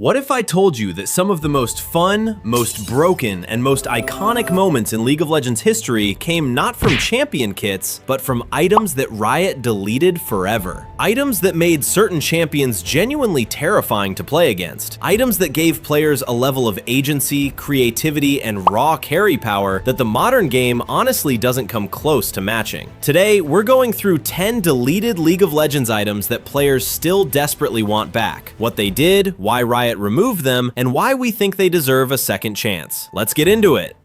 What if I told you that some of the most fun, most broken, and most iconic moments in League of Legends history came not from champion kits, but from items that Riot deleted forever? Items that made certain champions genuinely terrifying to play against. Items that gave players a level of agency, creativity, and raw carry power that the modern game honestly doesn't come close to matching. Today, we're going through 10 deleted League of Legends items that players still desperately want back, what they did, why Riot removed them, and why we think they deserve a second chance. Let's get into it.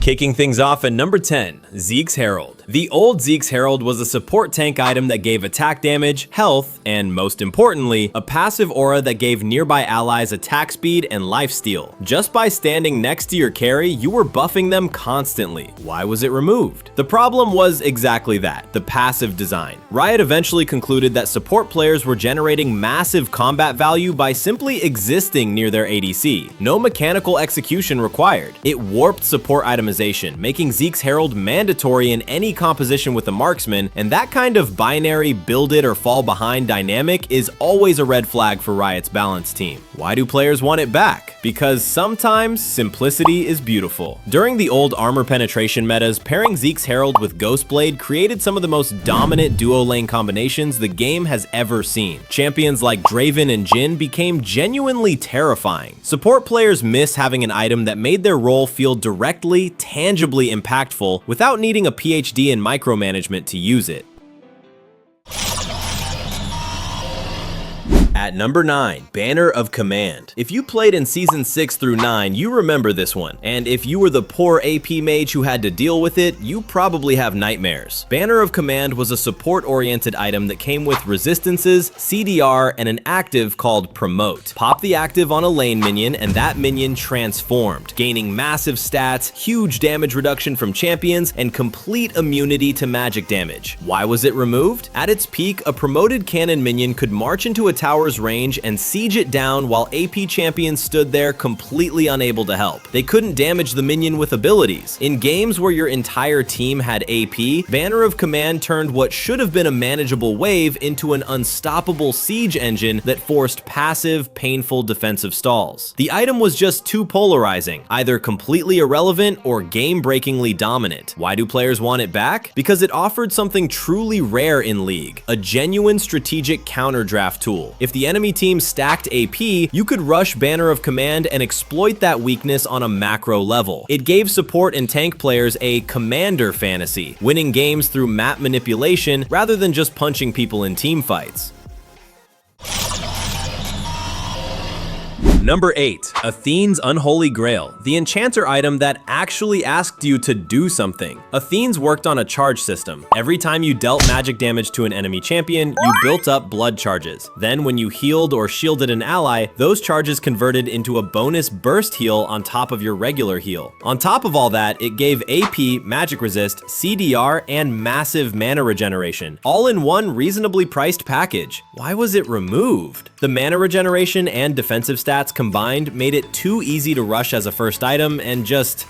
Kicking things off at number 10, Zeke's Herald. The old Zeke's Herald was a support tank item that gave attack damage, health, and most importantly, a passive aura that gave nearby allies attack speed and lifesteal. Just by standing next to your carry, you were buffing them constantly. Why was it removed? The problem was exactly that, the passive design. Riot eventually concluded that support players were generating massive combat value by simply existing near their ADC. No mechanical execution required. It warped support itemization, making Zeke's Herald mandatory in any composition with a marksman, and that kind of binary build it or fall behind dynamic is always a red flag for Riot's balance team. Why do players want it back? Because sometimes simplicity is beautiful. During the old armor penetration metas, pairing Zeke's Herald with Ghostblade created some of the most dominant duo lane combinations the game has ever seen. Champions like Draven and Jhin became genuinely terrifying. Support players miss having an item that made their role feel directly, tangibly impactful without needing a PhD in micromanagement to use it. At number 9, Banner of Command. If you played in Season 6 through 9, you remember this one, and if you were the poor AP mage who had to deal with it, you probably have nightmares. Banner of Command was a support-oriented item that came with resistances, CDR, and an active called Promote. Pop the active on a lane minion, and that minion transformed, gaining massive stats, huge damage reduction from champions, and complete immunity to magic damage. Why was it removed? At its peak, a promoted cannon minion could march into a tower's range and siege it down while AP champions stood there completely unable to help. They couldn't damage the minion with abilities. In games where your entire team had AP, Banner of Command turned what should have been a manageable wave into an unstoppable siege engine that forced passive, painful defensive stalls. The item was just too polarizing, either completely irrelevant or game-breakingly dominant. Why do players want it back? Because it offered something truly rare in League, a genuine strategic counter draft tool. If the enemy team stacked AP, you could rush Banner of Command and exploit that weakness on a macro level. It gave support and tank players a commander fantasy, winning games through map manipulation rather than just punching people in team fights. Number 8, Athene's Unholy Grail, the enchanter item that actually asked you to do something. Athene's worked on a charge system. Every time you dealt magic damage to an enemy champion, you built up blood charges. Then when you healed or shielded an ally, those charges converted into a bonus burst heal on top of your regular heal. On top of all that, it gave AP, magic resist, CDR, and massive mana regeneration, all in one reasonably priced package. Why was it removed? The mana regeneration and defensive stats combined made it too easy to rush as a first item and just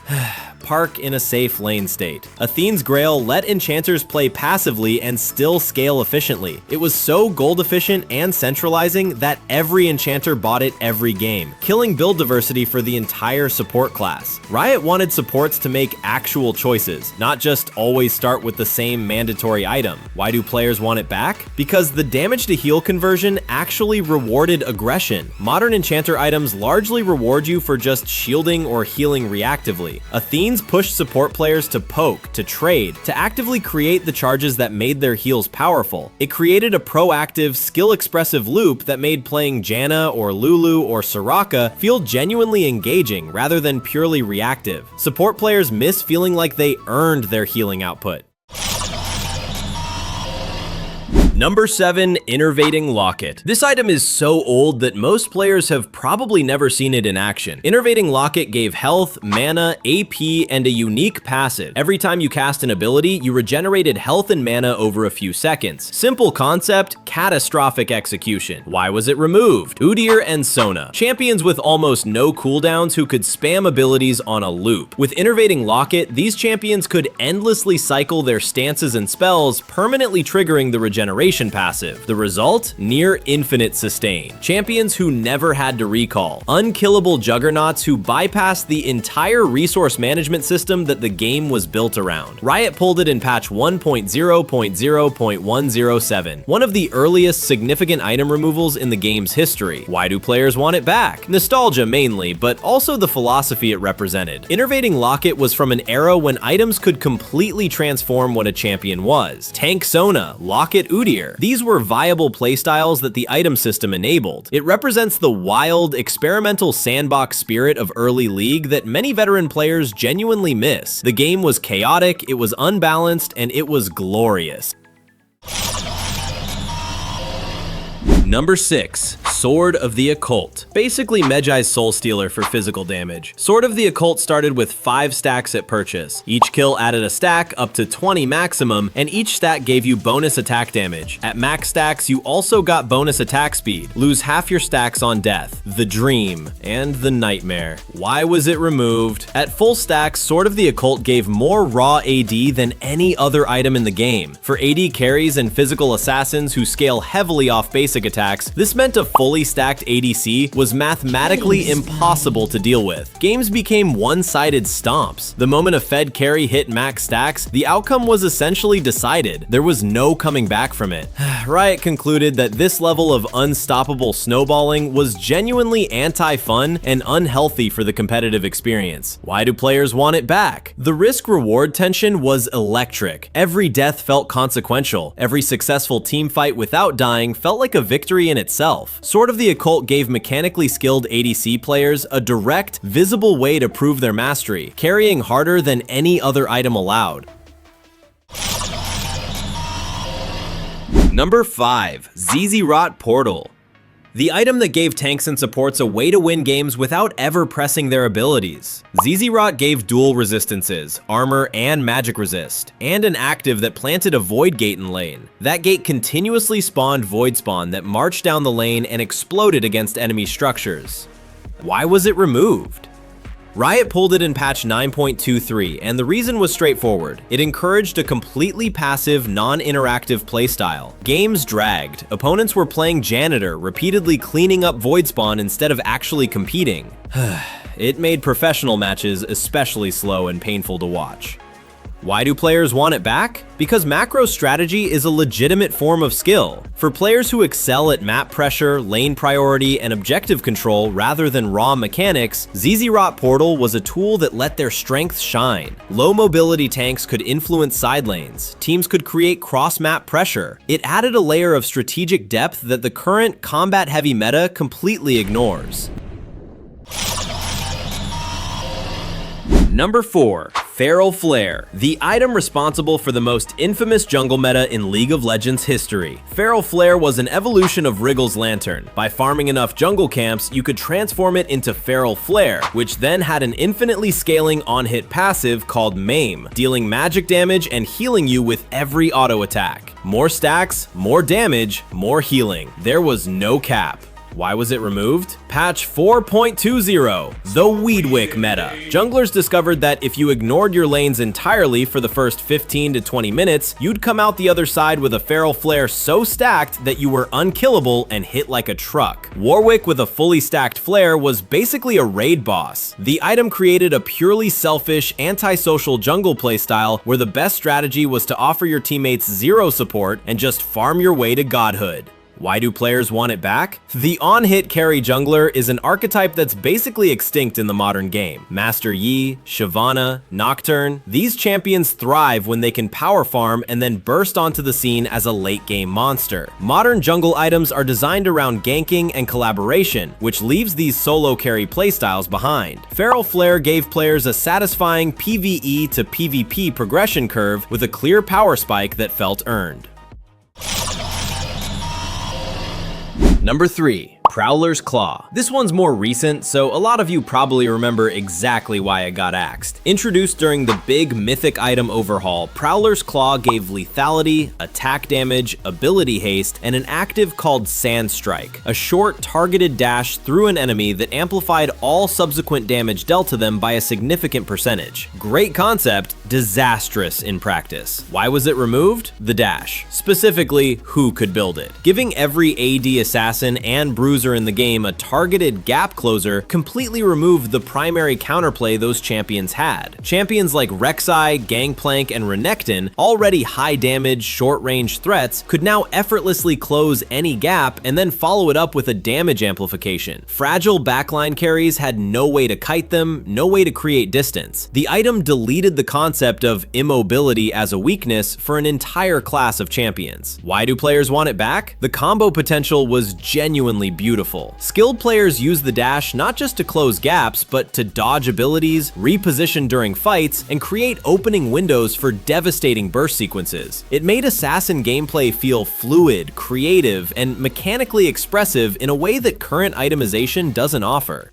park in a safe lane state. Athene's Grail let enchanters play passively and still scale efficiently. It was so gold efficient and centralizing that every enchanter bought it every game, killing build diversity for the entire support class. Riot wanted supports to make actual choices, not just always start with the same mandatory item. Why do players want it back? Because the damage to heal conversion actually rewarded aggression. Modern enchanter items largely reward you for just shielding or healing reactively. Athene's pushed support players to poke, to trade, to actively create the charges that made their heals powerful. It created a proactive, skill-expressive loop that made playing Janna or Lulu or Soraka feel genuinely engaging rather than purely reactive. Support players miss feeling like they earned their healing output. Number 7, Innervating Locket. This item is so old that most players have probably never seen it in action. Innervating Locket gave health, mana, AP, and a unique passive. Every time you cast an ability, you regenerated health and mana over a few seconds. Simple concept, catastrophic execution. Why was it removed? Udyr and Sona, champions with almost no cooldowns who could spam abilities on a loop. With Innervating Locket, these champions could endlessly cycle their stances and spells, permanently triggering the regeneration collaboration passive. The result? Near infinite sustain. Champions who never had to recall. Unkillable juggernauts who bypassed the entire resource management system that the game was built around. Riot pulled it in patch 1.0.0.107, one of the earliest significant item removals in the game's history. Why do players want it back? Nostalgia mainly, but also the philosophy it represented. Innervating Locket was from an era when items could completely transform what a champion was. Tank Sona, Locket Udyr. These were viable playstyles that the item system enabled. It represents the wild, experimental sandbox spirit of early League that many veteran players genuinely miss. The game was chaotic, it was unbalanced, and it was glorious. Number 6. Sword of the Occult. Basically Medjai's Soul Stealer for physical damage. Sword of the Occult started with 5 stacks at purchase. Each kill added a stack, up to 20 maximum, and each stack gave you bonus attack damage. At max stacks, you also got bonus attack speed. Lose half your stacks on death. The dream and the nightmare. Why was it removed? At full stacks, Sword of the Occult gave more raw AD than any other item in the game. For AD carries and physical assassins who scale heavily off basic attacks, this meant a fully stacked ADC was mathematically impossible to deal with. Games became one-sided stomps. The moment a Fed carry hit max stacks, the outcome was essentially decided. There was no coming back from it. Riot concluded that this level of unstoppable snowballing was genuinely anti-fun and unhealthy for the competitive experience. Why do players want it back? The risk-reward tension was electric. Every death felt consequential. Every successful teamfight without dying felt like a victory in itself. Sword of the Occult gave mechanically skilled ADC players a direct, visible way to prove their mastery, carrying harder than any other item allowed. Number 5. Zz'Rot Portal. The item that gave tanks and supports a way to win games without ever pressing their abilities. Zz'Rot gave dual resistances, armor and magic resist, and an active that planted a void gate in lane. That gate continuously spawned void spawn that marched down the lane and exploded against enemy structures. Why was it removed? Riot pulled it in patch 9.23, and the reason was straightforward. It encouraged a completely passive, non-interactive playstyle. Games dragged. Opponents were playing janitor, repeatedly cleaning up void spawn instead of actually competing. It made professional matches especially slow and painful to watch. Why do players want it back? Because macro strategy is a legitimate form of skill. For players who excel at map pressure, lane priority, and objective control rather than raw mechanics, Zz'Rot Portal was a tool that let their strengths shine. Low mobility tanks could influence side lanes. Teams could create cross-map pressure. It added a layer of strategic depth that the current combat-heavy meta completely ignores. Number 4. Feral Flare, the item responsible for the most infamous jungle meta in League of Legends history. Feral Flare was an evolution of Wriggle's Lantern. By farming enough jungle camps, you could transform it into Feral Flare, which then had an infinitely scaling on-hit passive called Maim, dealing magic damage and healing you with every auto attack. More stacks, more damage, more healing. There was no cap. Why was it removed? Patch 4.20, the Weedwick meta. Junglers discovered that if you ignored your lanes entirely for the first 15 to 20 minutes, you'd come out the other side with a Feral Flare so stacked that you were unkillable and hit like a truck. Warwick with a fully stacked flare was basically a raid boss. The item created a purely selfish, antisocial jungle playstyle where the best strategy was to offer your teammates zero support and just farm your way to godhood. Why do players want it back? The on-hit carry jungler is an archetype that's basically extinct in the modern game. Master Yi, Shyvana, Nocturne, these champions thrive when they can power farm and then burst onto the scene as a late-game monster. Modern jungle items are designed around ganking and collaboration, which leaves these solo carry playstyles behind. Feral Flare gave players a satisfying PvE to PvP progression curve with a clear power spike that felt earned. Number 3. Prowler's Claw. This one's more recent, so a lot of you probably remember exactly why it got axed. Introduced during the big mythic item overhaul, Prowler's Claw gave lethality, attack damage, ability haste, and an active called Sand Strike, a short targeted dash through an enemy that amplified all subsequent damage dealt to them by a significant percentage. Great concept, disastrous in practice. Why was it removed? The dash. Specifically, who could build it? Giving every AD assassin and bruiser in the game a targeted gap closer completely removed the primary counterplay those champions had. Champions like Rek'Sai, Gangplank, and Renekton, already high damage, short range threats, could now effortlessly close any gap and then follow it up with a damage amplification. Fragile backline carries had no way to kite them, no way to create distance. The item deleted the concept of immobility as a weakness for an entire class of champions. Why do players want it back? The combo potential was genuinely beautiful. Skilled players use the dash not just to close gaps, but to dodge abilities, reposition during fights, and create opening windows for devastating burst sequences. It made assassin gameplay feel fluid, creative, and mechanically expressive in a way that current itemization doesn't offer.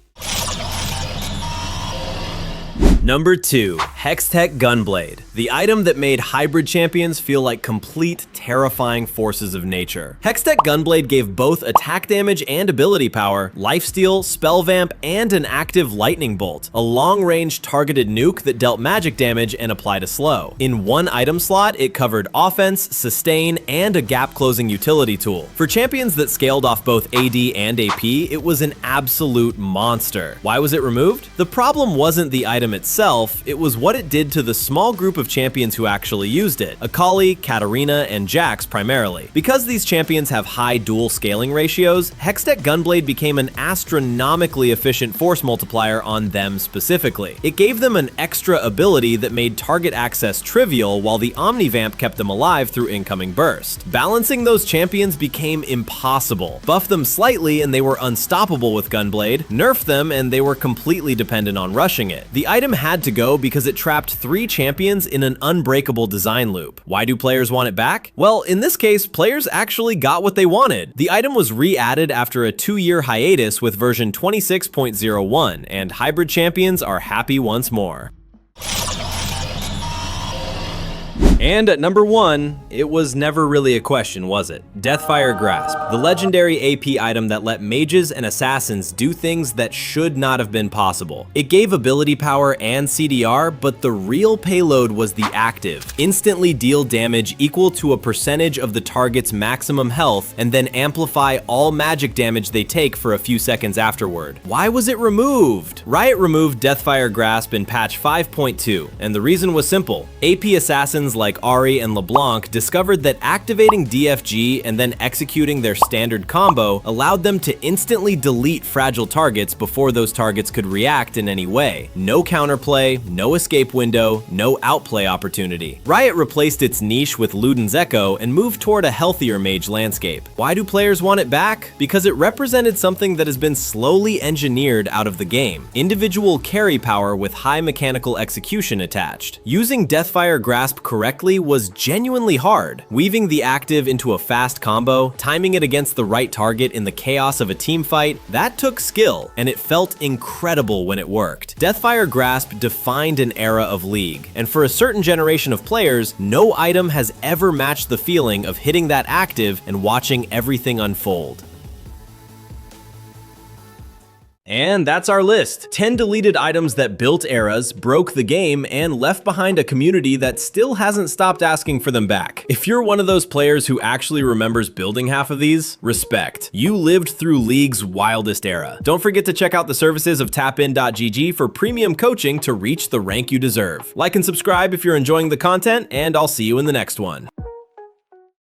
Number 2. Hextech Gunblade, the item that made hybrid champions feel like complete, terrifying forces of nature. Hextech Gunblade gave both attack damage and ability power, lifesteal, spell vamp, and an active lightning bolt, a long-range targeted nuke that dealt magic damage and applied a slow. In one item slot, it covered offense, sustain, and a gap-closing utility tool. For champions that scaled off both AD and AP, it was an absolute monster. Why was it removed? The problem wasn't the item itself, it was what it did to the small group of champions who actually used it, Akali, Katarina, and Jax primarily. Because these champions have high dual scaling ratios, Hextech Gunblade became an astronomically efficient force multiplier on them specifically. It gave them an extra ability that made target access trivial while the Omnivamp kept them alive through incoming burst. Balancing those champions became impossible. Buff them slightly and they were unstoppable with Gunblade, nerf them and they were completely dependent on rushing it. The item had to go because it trapped 3 champions in an unbreakable design loop. Why do players want it back? Well, in this case, players actually got what they wanted. The item was re-added after a 2-year hiatus with version 26.01, and hybrid champions are happy once more. And at number 1, it was never really a question, was it? Deathfire Grasp, the legendary AP item that let mages and assassins do things that should not have been possible. It gave ability power and CDR, but the real payload was the active. Instantly deal damage equal to a percentage of the target's maximum health, and then amplify all magic damage they take for a few seconds afterward. Why was it removed? Riot removed Deathfire Grasp in patch 5.2, and the reason was simple. AP assassins like Ahri and LeBlanc discovered that activating DFG and then executing their standard combo allowed them to instantly delete fragile targets before those targets could react in any way. No counterplay, no escape window, no outplay opportunity. Riot replaced its niche with Luden's Echo and moved toward a healthier mage landscape. Why do players want it back? Because it represented something that has been slowly engineered out of the game. Individual carry power with high mechanical execution attached. Using Deathfire Grasp correctly was genuinely hard. Weaving the active into a fast combo, timing it against the right target in the chaos of a team fight, that took skill, and it felt incredible when it worked. Deathfire Grasp defined an era of League, and for a certain generation of players, no item has ever matched the feeling of hitting that active and watching everything unfold. And that's our list. 10 deleted items that built eras, broke the game, and left behind a community that still hasn't stopped asking for them back. If you're one of those players who actually remembers building half of these, respect. You lived through League's wildest era. Don't forget to check out the services of tapin.gg for premium coaching to reach the rank you deserve. Like and subscribe if you're enjoying the content, and I'll see you in the next one.